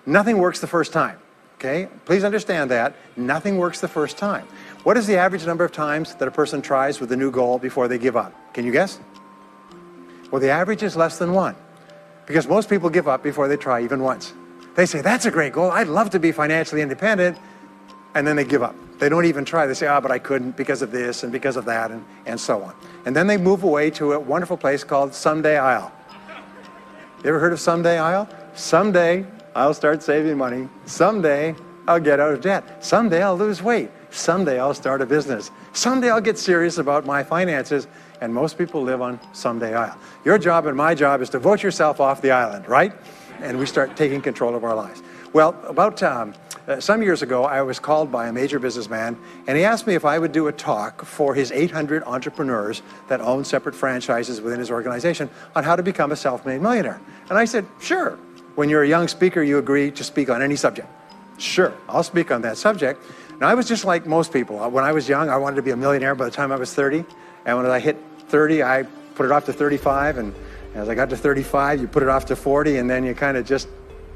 Nothing works the first time, okay? Please understand that. Nothing works the first time. What is the average number of times that a person tries with a new goal before they give up? Can you guess? Well, the average is less than 1, because most people give up before they try even once. They say, that's a great goal. I'd love to be financially independent. And then they give up. They don't even try. They say, but I couldn't because of this and because of that and so on. And then they move away to a wonderful place called Someday I'll. You ever heard of Someday I'll? Someday I'll start saving money. Someday I'll get out of debt. Someday I'll lose weight. Someday I'll start a business. Someday I'll get serious about my finances. And most people live on Someday I'll. Your job and my job is to vote yourself off the island, right? And we start taking control of our lives. Well, about some years ago, I was called by a major businessman, and he asked me if I would do a talk for his 800 entrepreneurs that own separate franchises within his organization on how to become a self-made millionaire. And I said, sure. When you're a young speaker, you agree to speak on any subject. Sure, I'll speak on that subject. Now, I was just like most people. When I was young, I wanted to be a millionaire by the time I was 30. And when I hit 30, I put it off to 35. And as I got to 35, you put it off to 40, and then you kind of just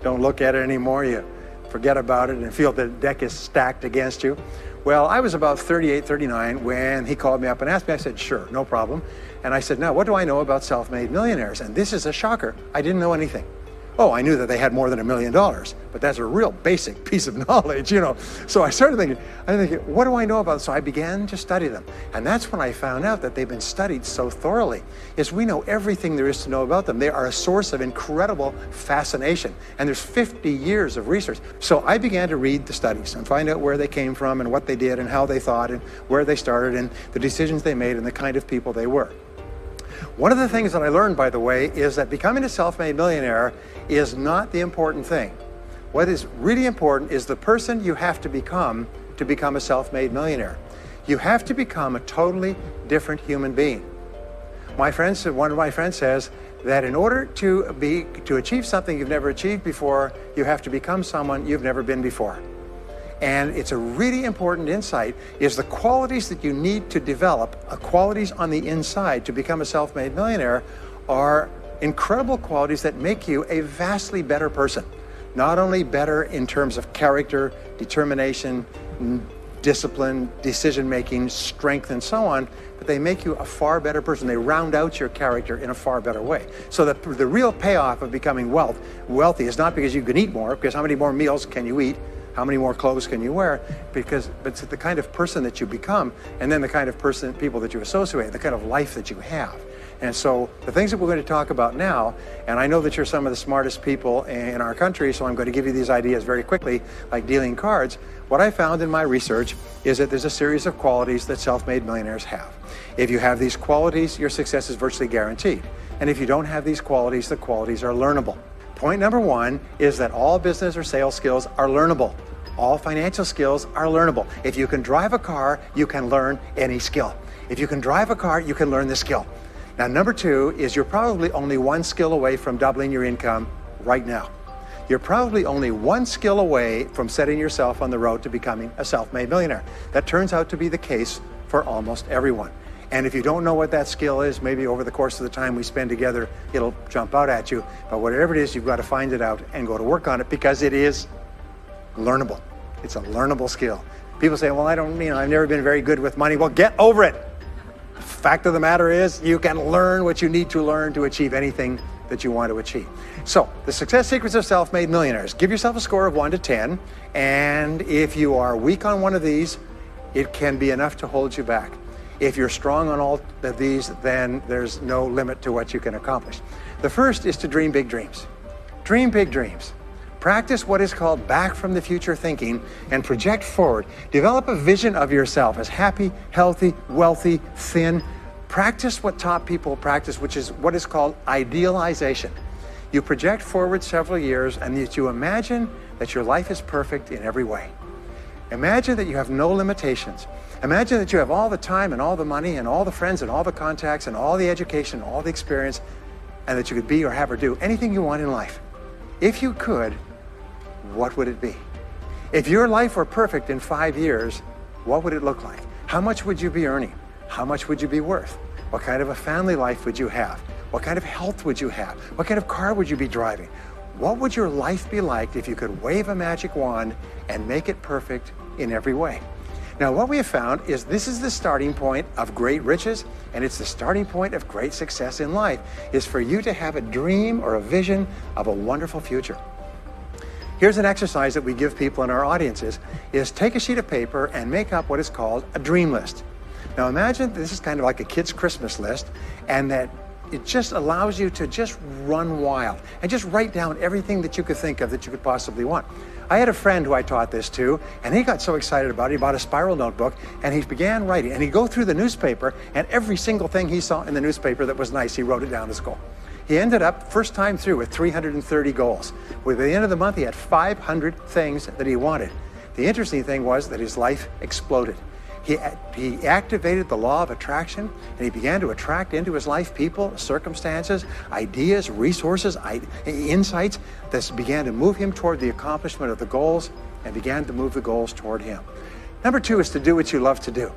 don't look at it anymore. You forget about it and feel the deck is stacked against you. Well, I was about 38, 39 when he called me up and asked me. I said, sure, no problem. And I said, now, what do I know about self-made millionaires? And this is a shocker. I didn't know anything. Oh, I knew that they had more than $1 million, but that's a real basic piece of knowledge, you know. So I started thinking, what do I know about them? So I began to study them. And that's when I found out that they've been studied so thoroughly, is we know everything there is to know about them. They are a source of incredible fascination. And there's 50 years of research. So I began to read the studies and find out where they came from and what they did and how they thought and where they started and the decisions they made and the kind of people they were. One of the things that I learned, by the way, is that becoming a self-made millionaire is not the important thing. What is really important is the person you have to become a self-made millionaire. You have to become a totally different human being. One of my friends says that in order to achieve something you've never achieved before, you have to become someone you've never been before. And it's a really important insight, is the qualities that you need to develop, qualities on the inside to become a self-made millionaire, are incredible qualities that make you a vastly better person. Not only better in terms of character, determination, discipline, decision-making, strength, and so on, but they make you a far better person. They round out your character in a far better way. So the real payoff of becoming wealthy is not because you can eat more, because how many more meals can you eat? How many more clothes can you wear? But it's the kind of person that you become, and then the kind of people that you associate, the kind of life that you have. And so the things that we're going to talk about now, and I know that you're some of the smartest people in our country, so I'm going to give you these ideas very quickly, like dealing cards. What I found in my research is that there's a series of qualities that self-made millionaires have. If you have these qualities, your success is virtually guaranteed. And if you don't have these qualities, the qualities are learnable. Point number one is that all business or sales skills are learnable. All financial skills are learnable. If you can drive a car, you can learn any skill. If you can drive a car, you can learn the skill. Now, number two is you're probably only one skill away from doubling your income right now. You're probably only one skill away from setting yourself on the road to becoming a self-made millionaire. That turns out to be the case for almost everyone. And if you don't know what that skill is, maybe over the course of the time we spend together, it'll jump out at you. But whatever it is, you've got to find it out and go to work on it, because it is learnable. It's a learnable skill. People say, well, I've never been very good with money. Well, get over it. Fact of the matter is, you can learn what you need to learn to achieve anything that you want to achieve. So, the success secrets of self-made millionaires. Give yourself a score of 1 to 10, and if you are weak on one of these, it can be enough to hold you back. If you're strong on all of these, then there's no limit to what you can accomplish. The first is to dream big dreams. Dream big dreams. Practice what is called back from the future thinking and project forward. Develop a vision of yourself as happy, healthy, wealthy, thin. Practice what top people practice, which is what is called idealization. You project forward several years and you imagine that your life is perfect in every way. Imagine that you have no limitations. Imagine that you have all the time and all the money and all the friends and all the contacts and all the education, all the experience, and that you could be or have or do anything you want in life. If you could, what would it be? If your life were perfect in 5 years, what would it look like? How much would you be earning? How much would you be worth? What kind of a family life would you have? What kind of health would you have? What kind of car would you be driving? What would your life be like if you could wave a magic wand and make it perfect in every way? Now, what we have found is this is the starting point of great riches, and it's the starting point of great success in life, is for you to have a dream or a vision of a wonderful future. Here's an exercise that we give people in our audiences, is take a sheet of paper and make up what is called a dream list. Now imagine this is kind of like a kid's Christmas list, and that it just allows you to just run wild and just write down everything that you could think of that you could possibly want. I had a friend who I taught this to, and he got so excited about it, he bought a spiral notebook and he began writing, and he'd go through the newspaper, and every single thing he saw in the newspaper that was nice, he wrote it down as a goal. He ended up, first time through, with 330 goals. With the end of the month, he had 500 things that he wanted. The interesting thing was that his life exploded. He activated the law of attraction, and he began to attract into his life people, circumstances, ideas, resources, insights that began to move him toward the accomplishment of the goals, and began to move the goals toward him. Number two is to do what you love to do.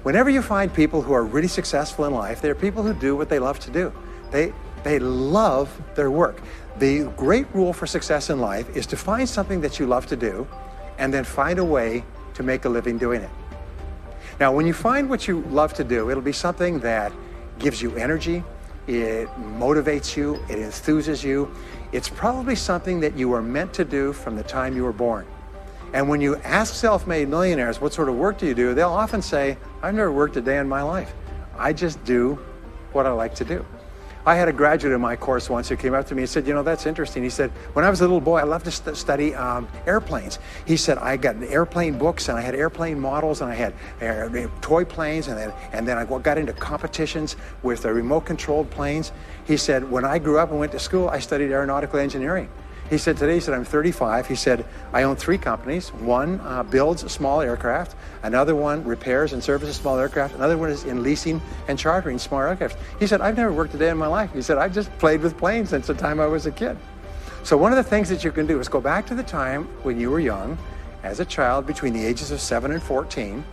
Whenever you find people who are really successful in life, they're people who do what they love to do. They love their work. The great rule for success in life is to find something that you love to do, and then find a way to make a living doing it. Now, when you find what you love to do, it'll be something that gives you energy, it motivates you, it enthuses you. It's probably something that you were meant to do from the time you were born. And when you ask self-made millionaires, what sort of work do you do? They'll often say, I've never worked a day in my life. I just do what I like to do. I had a graduate in my course once who came up to me and said, you know, that's interesting. He said, when I was a little boy, I loved to study airplanes. He said, I got airplane books, and I had airplane models, and I had toy planes, and then I got into competitions with remote-controlled planes. He said, when I grew up and went to school, I studied aeronautical engineering. He said, today, he said, I'm 35. He said, I own 3 companies. One builds small aircraft. Another one repairs and services small aircraft. Another one is in leasing and chartering small aircraft. He said, I've never worked a day in my life. He said, I've just played with planes since the time I was a kid. So one of the things that you can do is go back to the time when you were young, as a child between the ages of 7 and 14,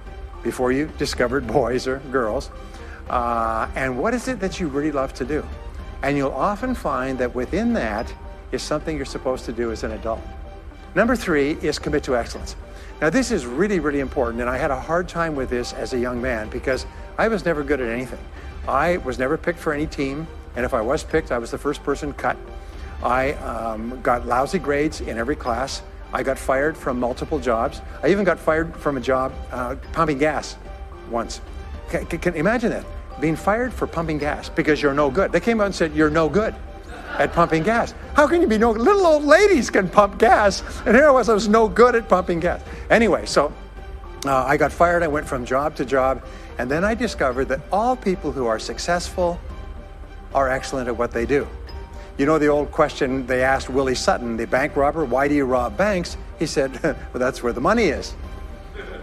before you discovered boys or girls, and what is it that you really love to do? And you'll often find that within that is something you're supposed to do as an adult. Number 3 is commit to excellence. Now this is really, really important, and I had a hard time with this as a young man because I was never good at anything. I was never picked for any team, and if I was picked, I was the first person cut. I got lousy grades in every class. I got fired from multiple jobs. I even got fired from a job pumping gas once. Can imagine that, being fired for pumping gas because you're no good. They came out and said, you're no good at pumping gas. How can you be no good? Little old ladies can pump gas, and here I was no good at pumping gas. Anyway, so I got fired. I went from job to job, and then I discovered that all people who are successful are excellent at what they do. You know the old question they asked Willie Sutton, the bank robber, why do you rob banks? He said, well, that's where the money is.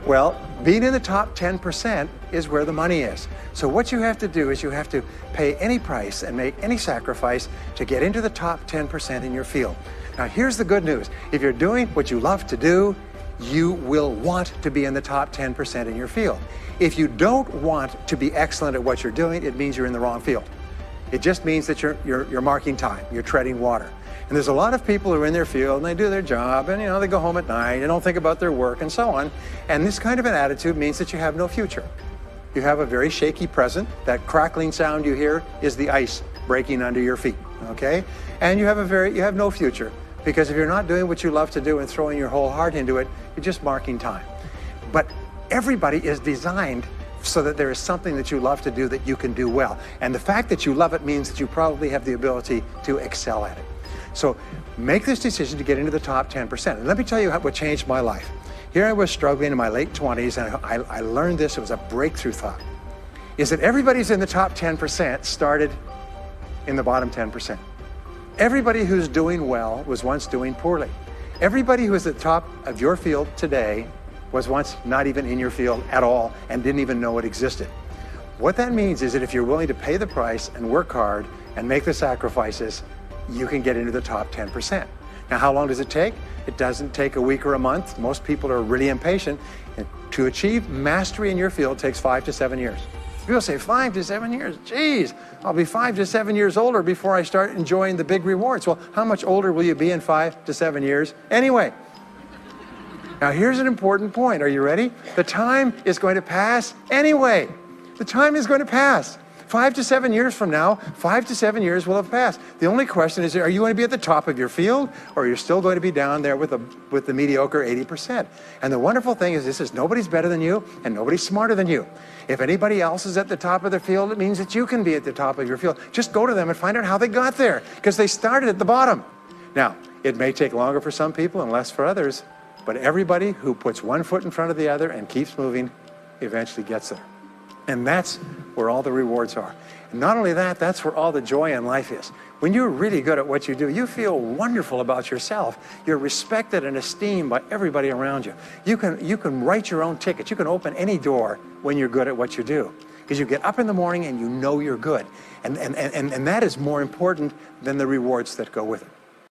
Well, being in the top 10% is where the money is. So what you have to do is you have to pay any price and make any sacrifice to get into the top 10% in your field. Now, here's the good news. If you're doing what you love to do, you will want to be in the top 10% in your field. If you don't want to be excellent at what you're doing, it means you're in the wrong field. It just means that you're marking time, you're treading water. And there's a lot of people who are in their field and they do their job and they go home at night and don't think about their work and so on. And this kind of an attitude means that you have no future. You have a very shaky present. That crackling sound you hear is the ice breaking under your feet, okay? And you have no future because if you're not doing what you love to do and throwing your whole heart into it, you're just marking time. But everybody is designed so that there is something that you love to do that you can do well. And the fact that you love it means that you probably have the ability to excel at it. So make this decision to get into the top 10%. And let me tell you what changed my life. Here I was struggling in my late 20s, and I learned this. It was a breakthrough thought. Is that everybody's in the top 10% started in the bottom 10%. Everybody who's doing well was once doing poorly. Everybody who is at the top of your field today was once not even in your field at all and didn't even know it existed. What that means is that if you're willing to pay the price and work hard and make the sacrifices, you can get into the top 10%. Now, how long does it take? It doesn't take a week or a month. Most people are really impatient. And to achieve mastery in your field takes 5 to 7 years. People say 5 to 7 years. Geez, I'll be 5 to 7 years older before I start enjoying the big rewards. Well, how much older will you be in 5 to 7 years anyway? Now, here's an important point. Are you ready? The time is going to pass anyway. The time is going to pass. 5 to 7 years from now, 5 to 7 years will have passed. The only question is, are you going to be at the top of your field, or you're still going to be down there with the mediocre 80%? And the wonderful thing is, this is nobody's better than you, and nobody's smarter than you. If anybody else is at the top of their field, it means that you can be at the top of your field. Just go to them and find out how they got there, because they started at the bottom. Now, it may take longer for some people and less for others, but everybody who puts one foot in front of the other and keeps moving eventually gets there. And that's where all the rewards are. And not only that, that's where all the joy in life is. When you're really good at what you do, you feel wonderful about yourself. You're respected and esteemed by everybody around you. You can write your own ticket. You can open any door when you're good at what you do. Because you get up in the morning and you know you're good. And that is more important than the rewards that go with it.